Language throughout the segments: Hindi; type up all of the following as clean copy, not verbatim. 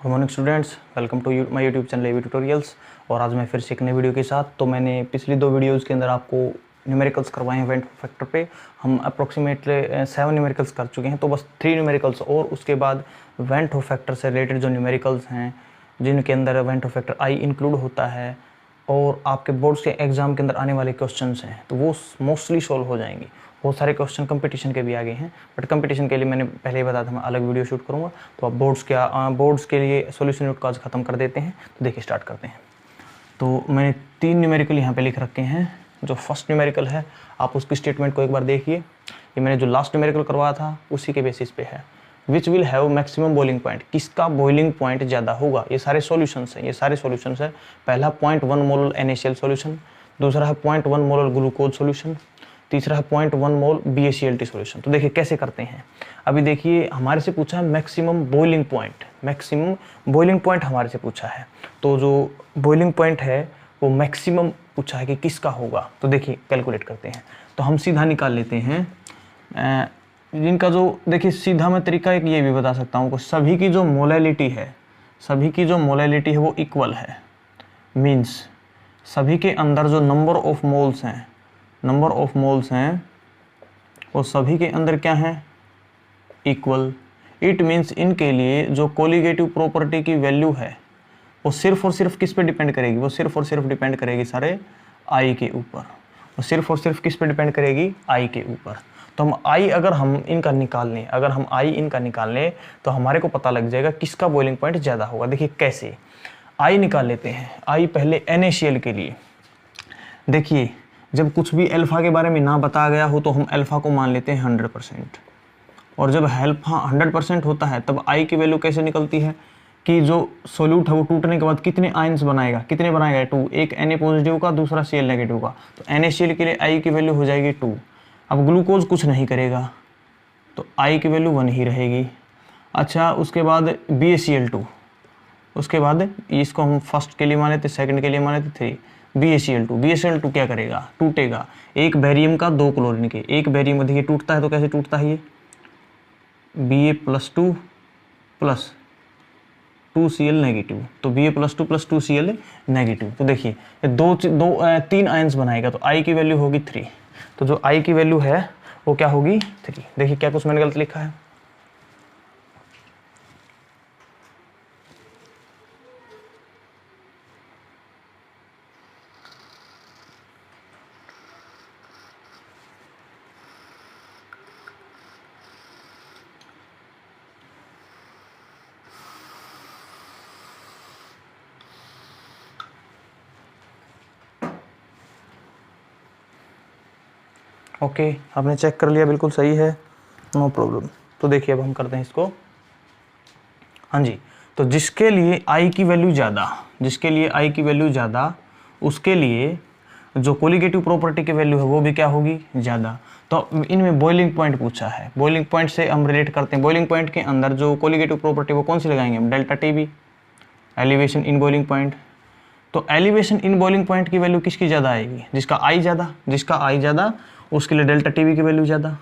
Good morning students, welcome to my YouTube channel AV tutorials. और आज मैं फिर से एक नई वीडियो के साथ। तो मैंने पिछली दो वीडियोज़ के अंदर आपको न्यूमेरिकल्स करवाए हैं वेंट फैक्टर पे। हम अप्रोक्सीमेटली 7 न्यूमेरिकल्स कर चुके हैं, तो बस 3 न्यूमेरिकल्स और उसके बाद वेंट फैक्टर से रिलेटेड जो न्यूमेरिकल्स हैं जिनके अंदर वेंट फैक्टर आई इंक्लूड होता है और आपके बोर्ड्स के एग्जाम के अंदर आने वाले क्वेश्चंस हैं, तो वो मोस्टली सॉल्व हो जाएंगे। बहुत सारे क्वेश्चन कंपटीशन के भी आगे हैं, बट कंपटीशन के लिए मैंने पहले ही बताया था मैं अलग वीडियो शूट करूंगा। तो आप बोर्ड्स के लिए सॉल्यूशन नोट का आज खत्म कर देते हैं। तो देखिए स्टार्ट करते हैं। तो मैंने 3 न्यूमेरिकल यहाँ पे लिख रखे हैं। जो फर्स्ट न्यूमेरिकल है आप उसकी स्टेटमेंट को एक बार देखिए। ये मैंने जो लास्ट न्यूमेरिकल करवाया था उसी के बेसिस पे है। Which will have maximum boiling point, किसका बॉइलिंग पॉइंट ज़्यादा होगा। ये सारे सॉल्यूशंस हैं, ये सारे सॉल्यूशंस है। पहला 0.1 मोल NaCl सॉल्यूशन, दूसरा है 0.1 मोल ग्लूकोज सॉल्यूशन, तीसरा है 0.1 मोल BaCl सॉल्यूशन। तो देखिए कैसे करते हैं। अभी देखिए हमारे से पूछा है maximum boiling point, maximum boiling point हमारे से पूछा है। तो जो बॉइलिंग पॉइंट है वो मैक्सिमम पूछा है कि किसका होगा। तो देखिए कैलकुलेट करते हैं। तो हम सीधा निकाल लेते हैं जिनका जो देखिए सीधा मैं तरीका एक ये भी बता सकता हूँ कि सभी की जो मोलैलिटी है, सभी की जो मोलैलिटी है वो इक्वल है। मीन्स सभी के अंदर जो नंबर ऑफ मोल्स हैं, नंबर ऑफ मोल्स हैं वो सभी के अंदर क्या है, इक्वल। इट मीन्स इनके लिए जो कोलिगेटिव प्रॉपर्टी की वैल्यू है वो सिर्फ और सिर्फ किस पे डिपेंड करेगी, वो सिर्फ और सिर्फ डिपेंड करेगी सारे आई के ऊपर। वो सिर्फ और सिर्फ किस पे डिपेंड करेगी, आई के ऊपर। तो हम आई अगर हम इनका निकाल लें, अगर हम आई इनका निकाल लें तो हमारे को पता लग जाएगा किसका बॉइलिंग पॉइंट ज़्यादा होगा। देखिए कैसे आई निकाल लेते हैं। आई पहले NaCl के लिए। देखिए जब कुछ भी अल्फा के बारे में ना बताया गया हो तो हम अल्फा को मान लेते हैं 100%, और जब अल्फा 100% होता है तब आई की वैल्यू कैसे निकलती है कि जो सोल्यूट है वो टूटने के बाद कितने आयंस बनाएगा, कितने बनाएगा 2, एक Na पॉजिटिव का दूसरा Cl नेगेटिव का। तो NaCl के लिए आई की वैल्यू हो जाएगी 2। अब ग्लूकोज कुछ नहीं करेगा तो आई की वैल्यू 1 ही रहेगी। अच्छा उसके बाद BaCl2, उसके बाद इसको हम फर्स्ट के लिए माने थे, सेकंड के लिए माने थे 3। BaCl2 क्या करेगा, टूटेगा। एक बैरियम का 2 क्लोरीन के, एक बैरियम देखिए टूटता है तो कैसे टूटता है, ये Ba+2 प्लस 2Cl नेगेटिव। तो Ba+2 प्लस 2Cl नेगेटिव। तो देखिए 3 आयंस बनाएगा तो आई की वैल्यू होगी 3। तो जो आई की वैल्यू है वो क्या होगी 3। देखिए क्या कुछ मैंने गलत लिखा है। ओके आपने चेक कर लिया, बिल्कुल सही है, नो प्रॉब्लम। तो देखिए अब हम करते हैं इसको। हाँ जी, तो जिसके लिए आई की वैल्यू ज़्यादा, जिसके लिए आई की वैल्यू ज़्यादा उसके लिए जो कोलिगेटिव प्रॉपर्टी की वैल्यू है वो भी क्या होगी, ज़्यादा। तो इनमें बॉइलिंग पॉइंट पूछा है। बॉइलिंग पॉइंट से हम रिलेट करते हैं। बॉइलिंग पॉइंट के अंदर जो कोलिगेटिव प्रॉपर्टी वो कौन सी लगाएंगे हम, delta TB, elevation in boiling point. तो एलिवेशन इन बॉइलिंग पॉइंट की वैल्यू किसकी ज़्यादा आएगी, जिसका आई ज़्यादा, जिसका आई ज़्यादा उसके लिए डेल्टा TB की वैल्यू ज़्यादा।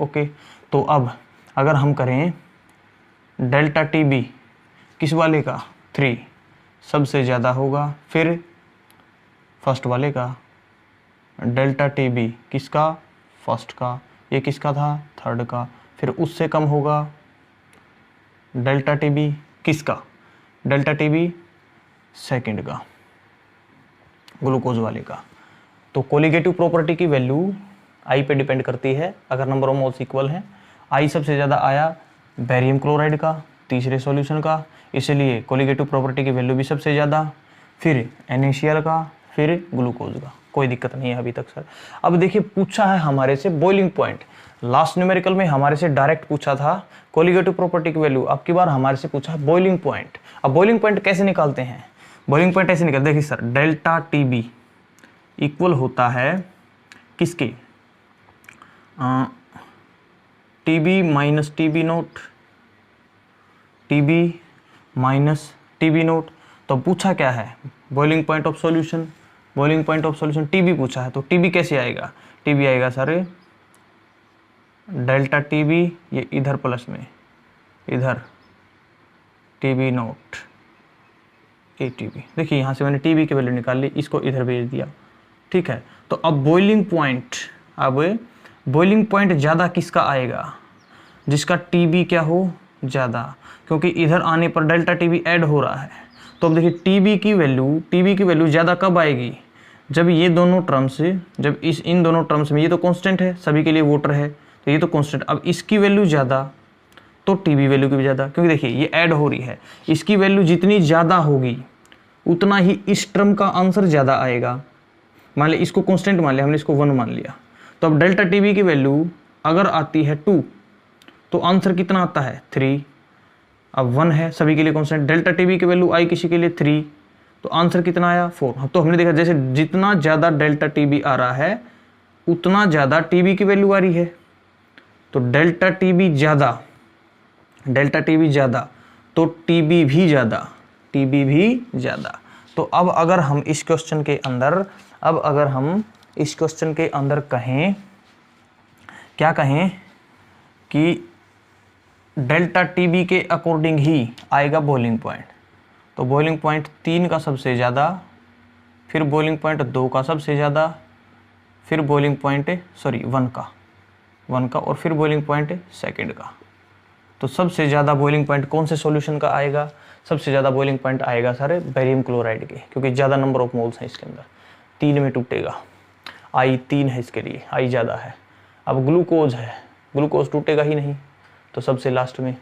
ओके तो अब अगर हम करें डेल्टा TB किस वाले का, 3 सबसे ज़्यादा होगा, फिर फर्स्ट वाले का डेल्टा TB किसका, फर्स्ट का, ये किसका था, थर्ड का, फिर उससे कम होगा डेल्टा TB किसका, डेल्टा TB सेकंड का, ग्लूकोज वाले का। तो कोलिगेटिव प्रॉपर्टी की वैल्यू आई पे डिपेंड करती है अगर नंबर ऑफ मोल्स इक्वल हैं। आई सबसे ज़्यादा आया बैरियम क्लोराइड का, तीसरे सॉल्यूशन का, इसलिए कोलिगेटिव प्रॉपर्टी की वैल्यू भी सबसे ज़्यादा, फिर NaCl का, फिर ग्लूकोज का। कोई दिक्कत नहीं है अभी तक सर। अब देखिए पूछा है हमारे से बॉइलिंग पॉइंट। लास्ट न्यूमेरिकल में हमारे से डायरेक्ट पूछा था कोलिगेटिव प्रॉपर्टी की वैल्यू, अब की बार हमारे से पूछा है बॉइलिंग पॉइंट। अब बॉइलिंग पॉइंट कैसे निकालते हैं, बॉइलिंग पॉइंट ऐसे निकलते, देखिए सर डेल्टा TB इक्वल होता है किसके, TB minus TB note, TB minus TB note. तो पूछा क्या है, boiling point of solution, boiling point of solution TB पूछा है। तो TB कैसे आएगा, TB आएगा सर डेल्टा TB, ये इधर प्लस में, इधर TB नॉट ATB। देखिए यहाँ से मैंने TB की वैल्यू निकाल ली, इसको इधर भेज दिया, ठीक है। तो अब बॉइलिंग पॉइंट ज़्यादा किसका आएगा, जिसका TB क्या हो, ज़्यादा, क्योंकि इधर आने पर डेल्टा TB ऐड हो रहा है। तो अब देखिए TB की वैल्यू ज़्यादा कब आएगी, जब ये दोनों टर्म्स, जब इन दोनों टर्म्स में, ये तो कांस्टेंट है, सभी के लिए वोटर है, तो ये तो कांस्टेंट, अब इसकी वैल्यू ज़्यादा तो TB वैल्यू की भी ज़्यादा, क्योंकि देखिए ये ऐड हो रही है, इसकी वैल्यू जितनी ज़्यादा होगी उतना ही इस टर्म का आंसर ज़्यादा आएगा। मान लिया इसको कांस्टेंट मान लिया हमने, इसको 1 मान लिया, तो अब डेल्टा TB की वैल्यू अगर आती है 2 तो आंसर कितना आता है 3। अब 1 है, सभी के लिए कांस्टेंट, डेल्टा TB की वैल्यू आई किसी के लिए 3, तो आंसर कितना आया 4। तो हमने देखा जैसे जितना ज़्यादा डेल्टा TB आ रहा है उतना ज़्यादा TB की वैल्यू आ रही है, तो डेल्टा TB ज़्यादा तो TB भी ज़्यादा। तो अब अगर हम इस क्वेश्चन के अंदर कहें, क्या कहें कि डेल्टा TB के अकॉर्डिंग ही आएगा बॉइलिंग पॉइंट, तो बॉइलिंग पॉइंट 3 का सबसे ज़्यादा, फिर बॉइलिंग पॉइंट 2 का सबसे ज़्यादा, फिर बॉइलिंग पॉइंट 1 का और फिर बॉइलिंग पॉइंट सेकंड का। तो सबसे ज़्यादा बॉइलिंग पॉइंट कौन से सॉल्यूशन का आएगा, सबसे ज़्यादा बॉइलिंग पॉइंट आएगा सारे बेरियम क्लोराइड के, क्योंकि ज़्यादा नंबर ऑफ मोल्स हैं इसके अंदर, 3 में टूटेगा, I 3 है इसके लिए, I ज़्यादा है। अब ग्लूकोज है, ग्लूकोज टूटेगा ही नहीं, तो सबसे लास्ट में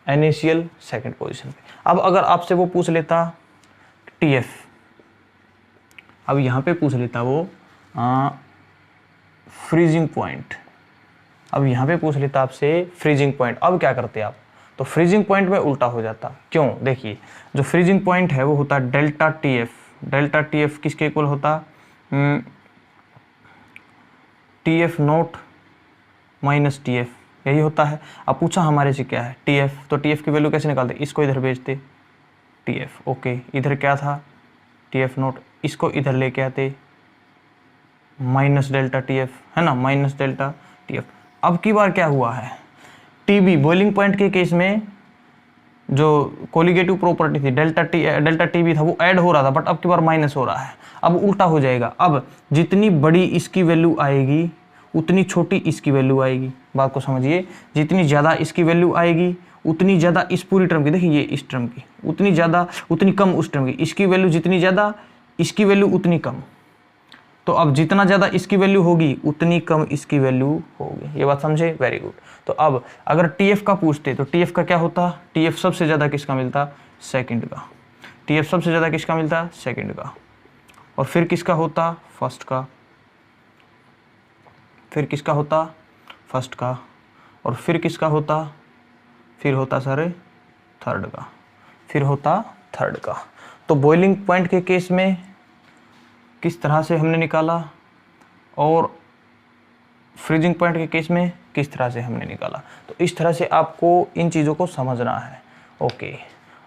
NaCl सेकंड पोजीशन पे। अब अगर आपसे वो पूछ लेता TF, अब यहाँ पे पूछ लेता वो फ्रीजिंग पॉइंट, अब यहाँ पे पूछ लेता आपसे फ्रीजिंग पॉइंट, अब क्या करते आप, तो फ्रीजिंग पॉइंट में उल्टा हो जाता। क्यों, देखिए जो फ्रीजिंग पॉइंट है वो होता डेल्टा TF किसके इक्वल होता, TF नॉट माइनस TF, यही होता है। अब पूछा हमारे से क्या है TF, तो TF की वैल्यू कैसे निकालते, इसको इधर भेजते TF, ओके, इधर क्या था TF नॉट, इसको इधर लेके आते माइनस डेल्टा TF, है ना, माइनस डेल्टा TF। अब की बार क्या हुआ है, TB बॉइलिंग पॉइंट के केस में जो कोलिगेटिव प्रॉपर्टी थी डेल्टा TB था वो ऐड हो रहा था, बट अब की बार माइनस हो रहा है। अब उल्टा हो जाएगा, अब जितनी बड़ी इसकी वैल्यू आएगी उतनी छोटी इसकी वैल्यू आएगी। बात को समझिए, जितनी ज़्यादा इसकी वैल्यू आएगी उतनी ज़्यादा इस पूरी टर्म की, देखिए ये इस टर्म की, उतनी ज़्यादा उतनी कम उस टर्म की, इसकी वैल्यू जितनी ज़्यादा इसकी वैल्यू उतनी कम। तो अब जितना ज़्यादा इसकी वैल्यू होगी उतनी कम इसकी वैल्यू होगी, ये बात समझे, वेरी गुड। तो अब अगर TF का पूछते तो TF का क्या होता, TF सबसे ज़्यादा किसका मिलता, सेकंड का, TF सबसे ज़्यादा किसका मिलता, सेकंड का, और फिर किसका होता, फर्स्ट का, फिर किसका होता, फर्स्ट का, और फिर किसका होता, फिर होता सर थर्ड का, फिर होता थर्ड का। तो बॉइलिंग पॉइंट के केस में किस तरह से हमने निकाला और फ्रीजिंग पॉइंट के केस में किस तरह से हमने निकाला, तो इस तरह से आपको इन चीज़ों को समझना है। ओके,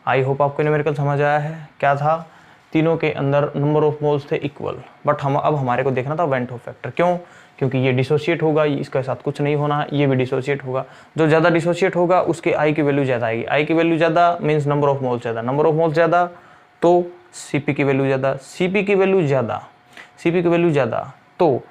आई होप आपको न्यूमेरिकल समझ आया है। क्या था, तीनों के अंदर नंबर ऑफ मोल्स थे इक्वल, बट अब हमारे को देखना था वेंट ऑफ फैक्टर। क्यों, क्योंकि ये डिसोशिएट होगा, इसके साथ कुछ नहीं होना है, ये भी डिसोशिएट होगा। जो ज़्यादा डिसोशिएट होगा उसके आई की वैल्यू ज़्यादा आएगी, आई की वैल्यू ज़्यादा मीन्स नंबर ऑफ मोल्स ज़्यादा, नंबर ऑफ मोल्स ज़्यादा तो Cp की वैल्यू ज़्यादा, Cp की वैल्यू ज़्यादा, Cp की वैल्यू ज़्यादा, तो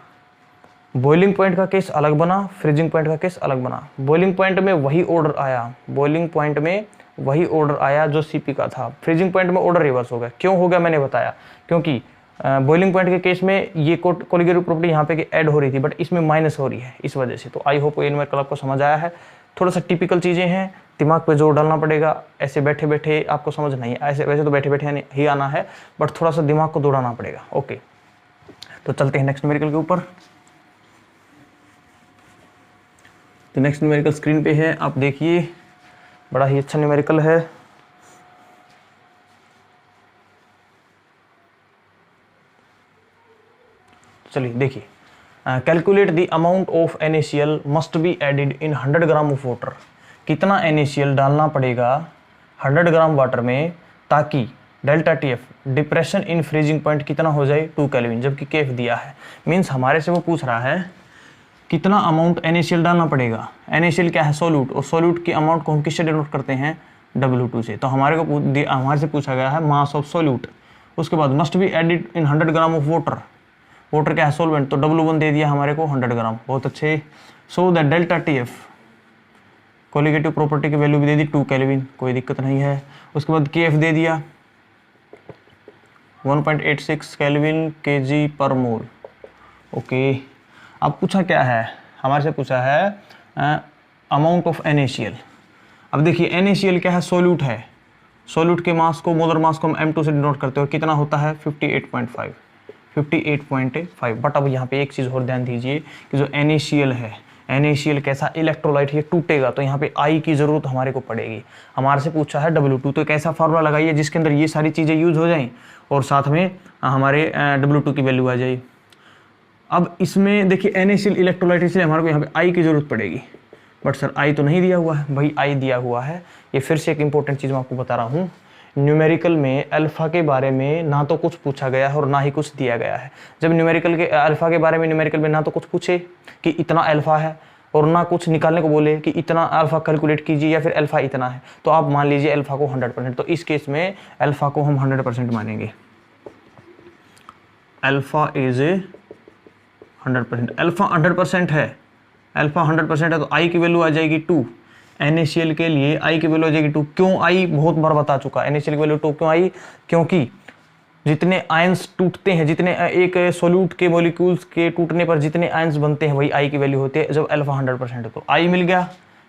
बॉइलिंग पॉइंट का केस अलग बना, फ्रीजिंग पॉइंट का केस अलग बना। बॉइलिंग पॉइंट में वही ऑर्डर आया, बॉइलिंग पॉइंट में वही ऑर्डर आया जो Cp का था, फ्रीजिंग पॉइंट में ऑर्डर रिवर्स हो गया। क्यों हो गया मैंने बताया, क्योंकि बॉइलिंग पॉइंट के केस में ये कोलिगेटिव प्रॉपर्टी यहाँ पे ऐड हो रही थी, बट इसमें माइनस हो रही है इस वजह से। तो आई होप ये न्यूमेरिकल आपको समझ आया है। थोड़ा सा टिपिकल चीज़ें हैं, दिमाग पे जोर डालना पड़ेगा, ऐसे बैठे बैठे आपको समझ नहीं है, ऐसे वैसे तो बैठे बैठे ही आना है, बट थोड़ा सा दिमाग को दौड़ाना पड़ेगा। ओके, तो चलते हैं नेक्स्ट न्यूमेरिकल के ऊपर। तो नेक्स्ट न्यूमेरिकल स्क्रीन पे है, आप देखिए, बड़ा ही अच्छा न्यूमेरिकल है। चलिए देखिए, calculate the amount of NaCl must be added in 100 gram of water. कितना NaCl डालना पड़ेगा 100 ग्राम वाटर में ताकि delta TF depression in freezing point कितना हो जाए 2 केल्विन, जबकि केफ दिया है। मीन्स हमारे से वो पूछ रहा है कितना अमाउंट NaCl डालना पड़ेगा। NaCl क्या है, सोल्यूट, और सोल्यूट की अमाउंट को हम किससे डिनोट करते हैं, W2 से। तो हमारे से पूछा गया है मास ऑफ सोल्यूट, उसके बाद must be added in 100 gram of water. Water क्या है? सॉल्वेंट। तो W1 दे दिया हमारे को 100 ग्राम, बहुत अच्छे। So the delta TF colligative property की वैल्यू भी दे दी 2 केल्विन, कोई दिक्कत नहीं है। उसके बाद KF दे दिया 1.86 केल्विन kg पर मोल। ओके, अब पूछा क्या है? हमारे से पूछा है अमाउंट ऑफ NaCl। अब देखिए NaCl क्या है? सोल्यूट है। सोल्यूट के मास को, मोलर मास को हम M2 से डिनोट करते हो, कितना होता है? 58.5, 58.5। बट अब यहाँ पे एक चीज़ और ध्यान दीजिए कि जो NaCl है, NaCl कैसा इलेक्ट्रोलाइट, ये टूटेगा तो यहाँ पे I की ज़रूरत हमारे को पड़ेगी। हमारे से पूछा है W2, तो एक ऐसा फार्मूला लगाइए जिसके अंदर ये सारी चीज़ें यूज हो जाएं और साथ में हमारे W2 की वैल्यू आ जाए। अब इसमें देखिए NaCl इलेक्ट्रोलाइट, इसलिए हमारे को यहाँ पे I की ज़रूरत पड़ेगी। बट सर I तो नहीं दिया हुआ है। भाई I दिया हुआ है। ये फिर से एक इंपॉर्टेंट चीज़ मैं आपको बता रहा हूँ, न्यूमेरिकल में अल्फ़ा के बारे में ना तो कुछ पूछा गया है और ना ही कुछ दिया गया है। जब न्यूमेरिकल के अल्फ़ा के बारे में न्यूमेरिकल में ना तो कुछ पूछे कि इतना अल्फ़ा है और ना कुछ निकालने को बोले कि इतना अल्फ़ा कैलकुलेट कीजिए या फिर अल्फ़ा इतना है, तो आप मान लीजिए अल्फ़ा को 100%। तो इस केस में अल्फ़ा को हम 100% मानेंगे। अल्फ़ा इज 100%, अल्फ़ा 100% है, अल्फ़ा 100% है तो I की वैल्यू आ जाएगी 2। NaCl के लिए I की वैल्यू आ जाएगी 2। क्यों I? बहुत बार बता चुका। NaCl की वैल्यू 2 क्यों आई? क्योंकि जितने आयंस टूटते हैं, जितने एक सोल्यूट के मॉलिक्यूल्स के टूटने पर जितने आयंस बनते हैं वही I की वैल्यू होती है जब अल्फ़ा 100% है। तो I मिल गया।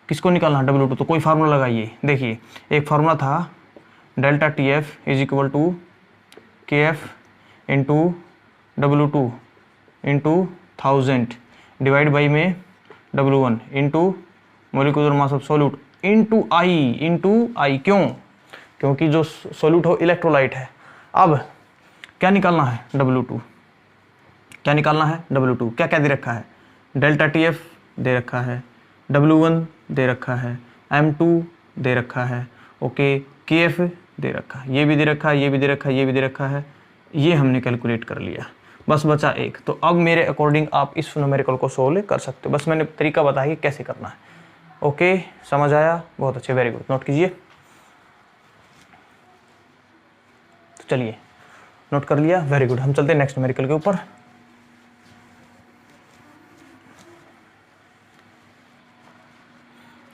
किसको निकालना? W2। तो कोई फार्मूला लगाइए। देखिए एक फार्मूला था delta TF is equal to KF into W2 into 1000 divide by में W1 into molecular mass of solute into I। क्यों? क्योंकि जो सोल्यूट हो इलेक्ट्रोलाइट है। अब क्या निकालना है? W2। क्या निकालना है? W2। क्या क्या दे रखा है? डेल्टा TF दे रखा है, W1 दे रखा है, M2 दे रखा है, ओके, KF दे रखा है, ये भी दे रखा है, ये भी दे रखा है, ये भी दे रखा है। ये हमने कैलकुलेट कर लिया, बस बचा एक। तो अब मेरे अकॉर्डिंग आप इस न्यूमेरिकल को सोल्व कर सकते हो। बस मैंने तरीका बताया कि कैसे करना है। ओके, समझ आया? बहुत अच्छे, वेरी गुड। नोट कीजिए। तो चलिए, नोट कर लिया, वेरी गुड। हम चलते हैं नेक्स्ट न्यूमेरिकल के ऊपर।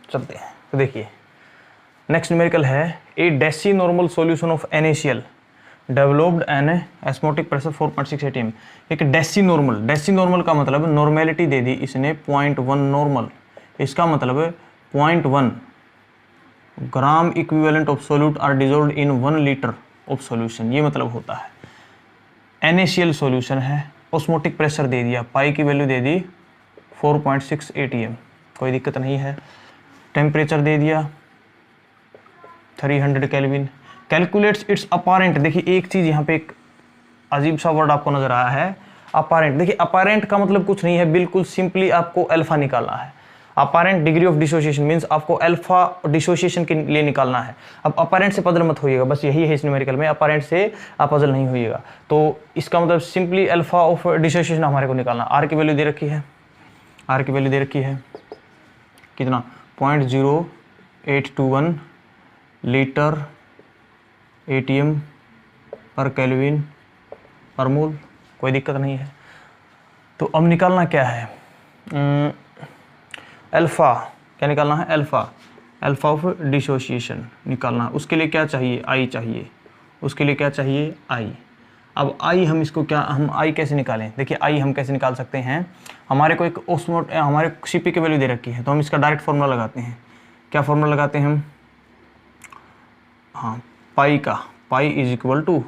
चलते हैं। तो देखिए नेक्स्ट न्यूमेरिकल है a deci normal solution of NaCl developed an osmotic pressure 4.6 atm। एक डेसी नॉर्मल का मतलब नॉर्मेलिटी दे दी इसने 0.1 नॉर्मल। इसका मतलब 0.1 gram equivalent of solute are dissolved in 1 litre of solution. ये मतलब होता है NaCl सॉल्यूशन है, ऑस्मोटिक प्रेशर दे दिया, पाई की वैल्यू दे दी 4.6 atm, कोई दिक्कत नहीं है। टेम्परेचर दे दिया 300 केल्विन। Calculates it's apparent. देखिए एक चीज यहाँ पे एक अजीब सा वर्ड आपको नजर आया है, अपारेंट। देखिए अपारेंट का मतलब कुछ नहीं है, बिल्कुल सिंपली आपको अल्फा निकालना है। Apparent degree of dissociation means आपको अल्फा डिसोसिएशन के लिए निकालना है। अब अपारेंट से पजल मत होइएगा, बस यही है इस न्यूमेरिकल में, अपारेंट से आप पजल नहीं होइएगा। तो इसका मतलब सिंपली अल्फा ऑफ डिसोसिएशन हमारे को निकालना। आर की वैल्यू दे रखी है, आर की वैल्यू दे रखी है कितना? 0.0821 लीटर ATM पर केल्विन पर मोल, कोई दिक्कत नहीं है। तो अब निकालना क्या है? अल्फा। क्या निकालना है? अल्फा ऑफ डिसोसिएशन निकालना। उसके लिए क्या चाहिए? I चाहिए। उसके लिए क्या चाहिए? I। अब I हम इसको क्या, हम I कैसे निकालें? देखिए I हम कैसे निकाल सकते हैं, हमारे को एक ऑस्मोट, हमारे CP की वैल्यू दे रखी है तो हम इसका डायरेक्ट फॉर्मूला लगाते हैं। क्या फॉर्मूला लगाते हैं हम? हाँ, पाई का, pi is equal to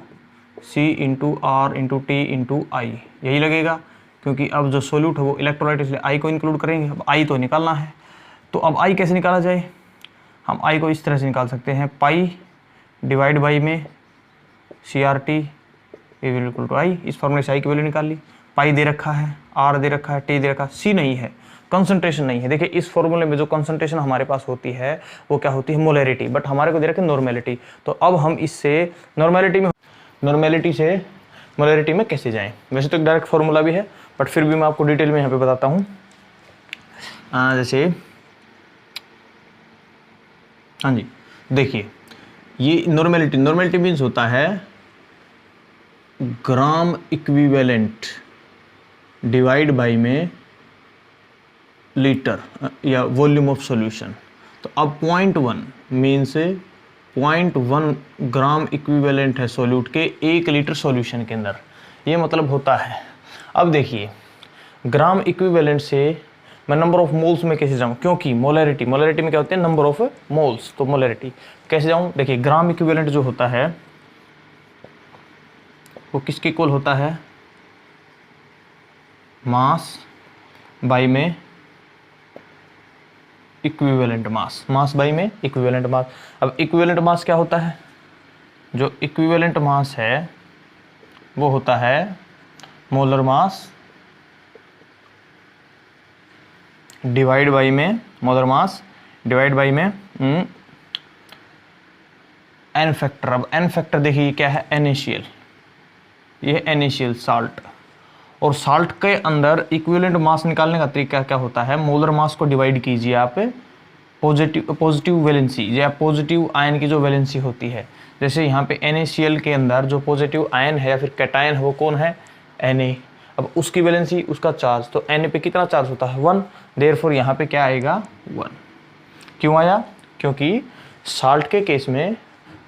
C into R into T into I, यही लगेगा क्योंकि अब जो सोल्यूट है वो इलेक्ट्रोलाइट, इसलिए I को इंक्लूड करेंगे। अब I तो निकालना है, तो अब I कैसे निकाला जाए? हम I को इस तरह से निकाल सकते हैं, पाई डिवाइड बाई में CRT इक्वल टू I। इस फॉर्मूले से I की वैल्यू निकाल ली। पाई दे रखा है, R दे रखा है, T दे रखा है, C नहीं है, कंसंट्रेशन नहीं है। देखिए इस फॉर्मूले में जो कंसंट्रेशन हमारे पास होती है वो क्या होती है? मोलैरिटी, बट हमारे को दे रखा है नॉर्मेलिटी। तो अब हम इससे नॉर्मेलिटी से मोलैरिटी में कैसे जाएं? वैसे तो एक डायरेक्ट फॉर्मूला भी है बट फिर भी मैं आपको डिटेल में यहाँ पे बताता हूँ। जैसे हाँ जी, देखिए ये नॉर्मेलिटी, नॉर्मेलिटी मीन्स होता है ग्राम इक्विवेलेंट डिवाइड बाई में लीटर या वॉल्यूम ऑफ सॉल्यूशन। तो अब 0.1 मीन्स 0.1 ग्राम इक्विवेलेंट है सॉल्यूट के 1 लीटर सॉल्यूशन के अंदर, ये मतलब होता है। अब देखिए ग्राम इक्विवेलेंट से मैं नंबर ऑफ मोल्स में कैसे जाऊँ, क्योंकि मोलैरिटी, मोलैरिटी में क्या होते हैं नंबर ऑफ मोल्स, तो मोलैरिटी कैसे जाऊँ। देखिए ग्राम इक्विवेलेंट जो होता है वो किसके इक्वल होता है, मास बाई में इक्विवेलेंट मास, मास बाई में इक्विवेलेंट मास। अब इक्विवेलेंट मास क्या होता है, जो इक्विवेलेंट मास है वो होता है मोलर मास डिवाइड बाई में, मोलर मास डिवाइड बाई में एन फैक्टर। अब एन फैक्टर देखिए क्या है, NaCl, ये है NaCl साल्ट। और साल्ट के अंदर इक्विवेलेंट मास निकालने का तरीका क्या होता है, मोलर मास को डिवाइड कीजिए आप पॉजिटिव वैलेंसी या पॉजिटिव आयन की जो वैलेंसी होती है। जैसे यहाँ पे NaCl के अंदर जो पॉजिटिव आयन है या फिर कैटायन है वो कौन है, Na। अब उसकी वैलेंसी, उसका चार्ज, तो Na पे कितना चार्ज होता है 1, देयरफॉर यहाँ पे क्या आएगा 1। क्यों आया, क्योंकि साल्ट के केस में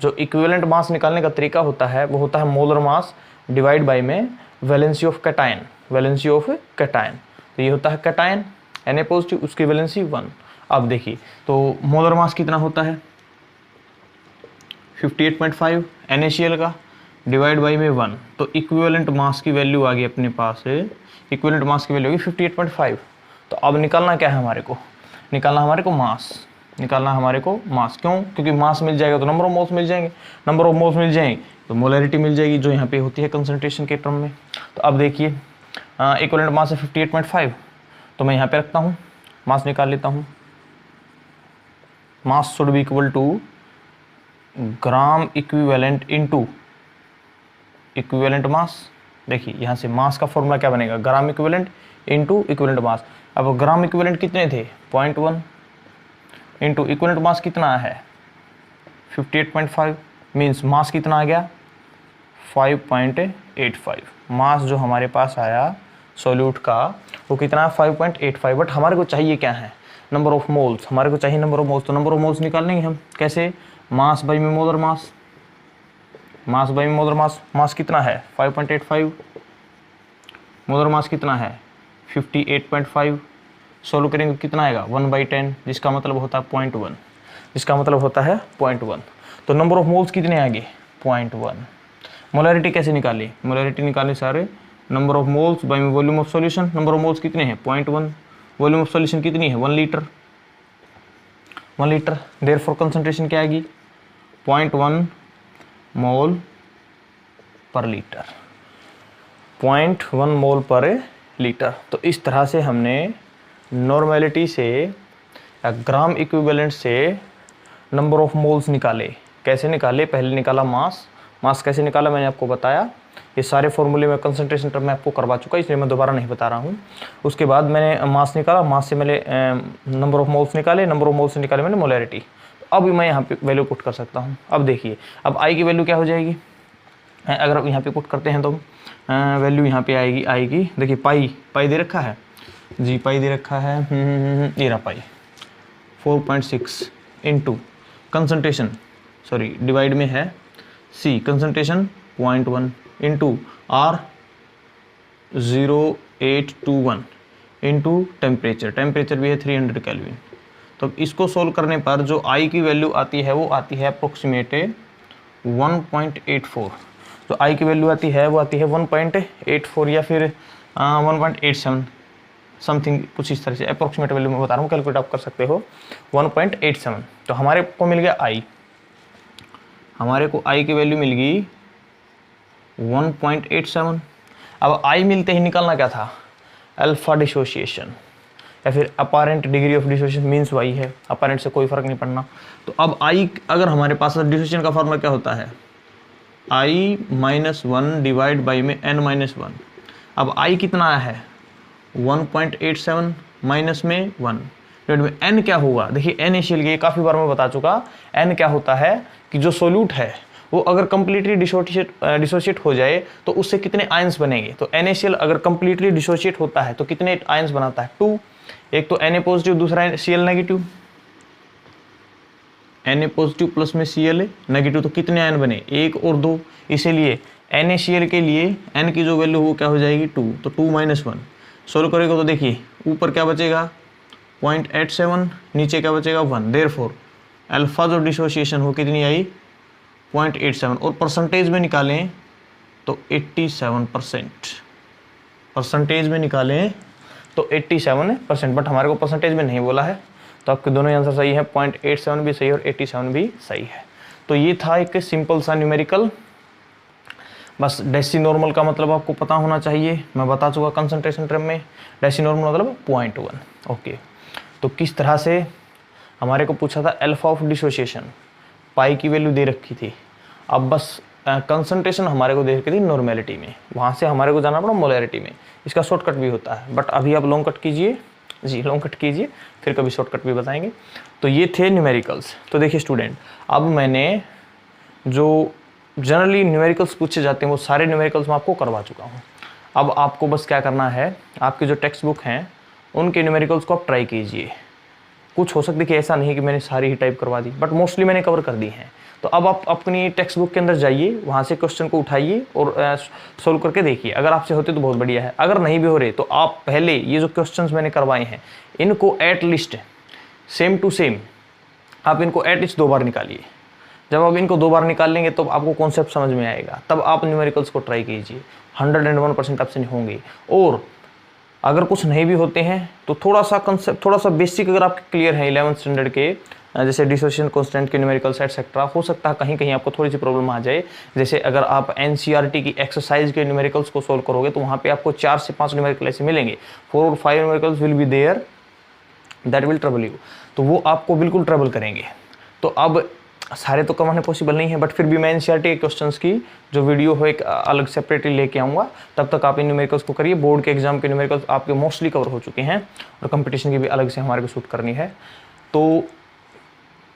जो इक्विवेलेंट मास निकालने का तरीका होता है वो होता है मोलर मास डिवाइड बाई में valency of cation, valency of cation. तो ये होता है कैटायन Na पॉजिटिव, उसकी वैलेंसी 1। अब देखिए तो मोलर मास कितना होता है 58.5 NaCl का डिवाइड बाई में 1, तो इक्विवेलेंट मास की वैल्यू आ गई अपने पास है, इक्विवेलेंट मास की वैल्यू होगी 58.5। तो अब निकालना क्या है हमारे को, निकालना हमारे को मास, निकालना हमारे को मास। क्यों, क्योंकि मास मिल जाएगा तो नंबर ऑफ मोल्स मिल जाएंगे, नंबर ऑफ मोल्स मिल जाएंगे तो मोलैरिटी मिल जाएगी जो यहाँ पे होती है कंसंट्रेशन के टर्म में। तो अब देखिए इक्विवेलेंट मास है 58.5, तो मैं यहाँ पे रखता हूँ, मास निकाल लेता हूँ। Mass should be equal to gram equivalent into equivalent mass. देखिए यहाँ से मास का फॉर्मूला क्या बनेगा, gram equivalent into equivalent mass. अब ग्राम इक्विवेलेंट कितने थे 0.1 इनटू इक्विवेलेंट मास कितना है 58.5, मीन्स मास कितना आ गया 5.85। मास जो हमारे पास आया सॉल्यूट का वो कितना है 5.85। बट हमारे को चाहिए क्या है, नंबर ऑफ मोल्स, हमारे को चाहिए नंबर ऑफ मोल्स। तो नंबर ऑफ मोल्स निकालेंगे हम कैसे, मास बाई में मोलर मास, मास बाई में मोलर मास। मास कितना है 5.85, मोलर मास कितना है 58.5, सोल्व करेंगे कितना आएगा 1/10, जिसका मतलब होता है 0.1, जिसका मतलब होता है 0.1। तो नंबर ऑफ मोल्स कितने आगे 0.1। मोलैरिटी कैसे निकाली, मोलैरिटी निकालने सारे number of moles by volume of solution. Number of moles कितने हैं 0.1, वॉल्यूम ऑफ सॉल्यूशन कितनी है 1 लीटर, 1 लीटर। देयरफॉर कंसंट्रेशन क्या आएगी 0.1 मोल पर लीटर, 0.1 मोल पर लीटर। तो इस तरह से हमने नॉर्मेलिटी से या ग्राम इक्विवेलेंट से नंबर ऑफ मोल्स निकाले। कैसे निकाले, पहले निकाला मास, मास कैसे निकाला मैंने आपको बताया, ये सारे फॉर्मूले में कंसंट्रेशन टर्म में आपको करवा चुका, इसलिए मैं दोबारा नहीं बता रहा हूँ। उसके बाद मैंने मास निकाला, मास से मैंने नंबर ऑफ मोल्स निकाले, नंबर ऑफ मोल्स से निकाले मैंने मोलैरिटी। तो अब मैं यहाँ पे वैल्यू पुट कर सकता हूँ। अब देखिए अब आई की वैल्यू क्या हो जाएगी, अगर आप यहाँ पे पुट करते हैं तो वैल्यू यहाँ पे आएगी देखिए पाई दे रखा है जी, पाई दे रखा है, ये रहा पाई 4.6 इंटू कंसंट्रेशन, सॉरी डिवाइड में है C, concentration 0.1 into R 0821 into temperature, temperature भी है 300 केल्विन। तो इसको सोल्व करने पर जो I की वैल्यू आती है वो आती है अप्रोक्सीमेट 1.84। जो I की वैल्यू आती है वो आती है 1.84 या फिर 1.87 समथिंग, कुछ इस तरह से अप्रोक्सीमेट वैल्यू मैं बता रहा हूँ, कैलकुलेट आप कर सकते हो 1.87। तो हमारे को मिल गया I, हमारे को I की वैल्यू मिल गई 1.87। अब I मिलते ही निकालना क्या था, अल्फा डिसोसिएशन या फिर apparent degree of dissociation, means why है, अपारेंट से कोई फर्क नहीं पड़ना। तो अब I अगर हमारे पास डिसोसिएशन का फॉर्मूला क्या होता है I-1 डिवाइड बाई में n-1। अब I कितना है 1.87 माइनस में 1 डिवाइड में n क्या होगा, देखिए NaCl, ये काफ़ी बार मैं बता चुका, n क्या होता है कि जो सोल्यूट है वो अगर कंप्लीटली डिसोशिएट हो जाए तो उससे कितने आयंस बनेंगे। तो NaCl अगर कंप्लीटली डिसोशिएट होता है तो कितने आयंस बनाता है, 2। एक तो Na पॉजिटिव, दूसरा Cl negative. Na positive plus में Cl नेगेटिव, तो कितने आयन बने, 1 और 2। इसीलिए NaCl के लिए N की जो वैल्यू वो क्या हो जाएगी, 2। तो 2 - 1 सोल्व करेगा तो देखिए ऊपर क्या बचेगा 0.87, नीचे क्या बचेगा 1। देयरफॉर अल्फा जो डिसोसिएशन हो कितनी आई 0.87, और परसेंटेज में निकालें तो 87%। परसेंटेज में निकालें तो 87%, बट हमारे को परसेंटेज में नहीं बोला है, तो आपके दोनों आंसर सही है। 0.87 भी सही और 87 भी सही है। तो ये था एक सिंपल सा न्यूमेरिकल। बस डेसी नॉर्मल का मतलब आपको पता होना चाहिए, मैं बता चुका कंसंट्रेशन टर्म में। डेसी नॉर्मल मतलब 0.1। ओके, तो किस तरह से हमारे को पूछा था अल्फा ऑफ डिसोसिएशन, पाई की वैल्यू दे रखी थी। अब बस कंसंट्रेशन हमारे को दे रखी थी नॉर्मेलिटी में, वहाँ से हमारे को जाना पड़ा मोलैरिटी में। इसका शॉर्टकट भी होता है, बट अभी आप लॉन्ग कट कीजिए जी, लॉन्ग कट कीजिए, फिर कभी शॉर्टकट भी बताएंगे। तो ये थे न्यूमेरिकल्स। तो देखिए स्टूडेंट, अब मैंने जो जनरली न्यूमेरिकल्स पूछे जाते हैं वो सारे न्यूमेरिकल्स मैं आपको करवा चुका हूँ। अब आपको बस क्या करना है, आपके जो टेक्स्ट बुक हैं उनके न्यूमेरिकल्स को आप ट्राई कीजिए। कुछ हो सकता है कि ऐसा नहीं कि मैंने सारी ही टाइप करवा दी, बट मोस्टली मैंने कवर कर दी हैं। तो अब आप अपनी टेक्स्ट बुक के अंदर जाइए, वहाँ से क्वेश्चन को उठाइए और सोल्व करके देखिए। अगर आपसे होते तो बहुत बढ़िया है, अगर नहीं भी हो रहे तो आप पहले ये जो क्वेश्चंस मैंने करवाए हैं इनको एटलीस्ट सेम टू सेम आप इनको एटलीस्ट 2 बार निकालिए। जब आप इनको 2 बार निकाल लेंगे तो आपको कॉन्सेप्ट समझ में आएगा, तब आप न्यूमेरिकल्स को ट्राई कीजिए। 101% ऑप्शन होंगे। और अगर कुछ नहीं भी होते हैं तो थोड़ा सा कंसेप्ट, थोड़ा सा बेसिक अगर आपके क्लियर है 11th स्टैंडर्ड के, जैसे डिसोसिएशन कांस्टेंट के न्यूमेरिकल्स एटसेट्रा, हो सकता है कहीं कहीं आपको थोड़ी सी प्रॉब्लम आ जाए। जैसे अगर आप NCERT की एक्सरसाइज के न्यूमेरिकल्स को सोल्व करोगे तो वहाँ पे आपको 4 से 5 न्यूमेरिकल ऐसे मिलेंगे। 4 और 5 numericals will be there that will trouble you, तो वो आपको बिल्कुल ट्रबल करेंगे। तो अब सारे तो करवाने पॉसिबल नहीं है, बट फिर भी मैं NCERT के क्वेश्चंस की जो वीडियो हो एक अलग सेपरेटली लेके आऊँगा। तब तक आप इन न्यूमेरिकल्स को करिए। बोर्ड के एग्जाम के न्यूमेरिकल्स आपके मोस्टली कवर हो चुके हैं और कंपटीशन की भी अलग से हमारे को शूट करनी है। तो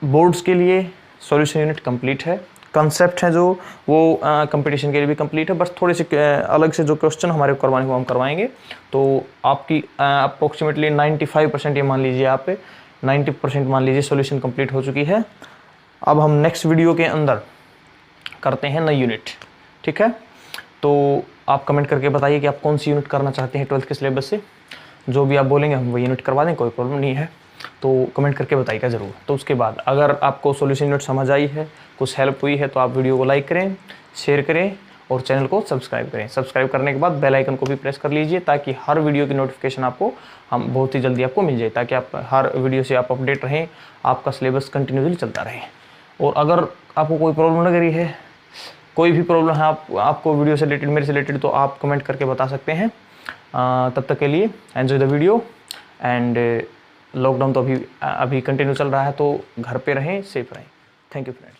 बोर्ड्स के लिए सॉल्यूशन यूनिट कंप्लीट है, कंसेप्ट हैं जो वो कंपटीशन के लिए भी कंप्लीट है, बस थोड़े से अलग से जो क्वेश्चन हमारे को करवाने को हम करवाएंगे। तो आपकी अप्रोक्सीमेटली 95% ये मान लीजिए, आप 90% मान लीजिए सॉल्यूशन कंप्लीट हो चुकी है। अब हम नेक्स्ट वीडियो के अंदर करते हैं नई यूनिट, ठीक है। तो आप कमेंट करके बताइए कि आप कौन सी यूनिट करना चाहते हैं 12th के सिलेबस से। जो भी आप बोलेंगे हम वो यूनिट करवा दें, कोई प्रॉब्लम नहीं है। तो कमेंट करके बताइएगा ज़रूर। तो उसके बाद अगर आपको सॉल्यूशन यूनिट समझ आई है, कुछ हेल्प हुई है, तो आप वीडियो को लाइक करें, शेयर करें और चैनल को सब्सक्राइब करें। सब्सक्राइब करने के बाद बेल आइकन को भी प्रेस कर लीजिए, ताकि हर वीडियो की नोटिफिकेशन आपको हम बहुत ही जल्दी आपको मिल जाए, ताकि आप हर वीडियो से आप अपडेट रहें, आपका सिलेबस कंटिन्यूसली चलता रहे। और अगर आपको कोई प्रॉब्लम लग रही है, कोई भी प्रॉब्लम है आपको वीडियो से रिलेटेड, मेरे से रिलेटेड, तो आप कमेंट करके बता सकते हैं। तब तक के लिए enjoy the video. And lockdown तो अभी कंटिन्यू चल रहा है, तो घर पे रहें, सेफ रहें। Thank you friends.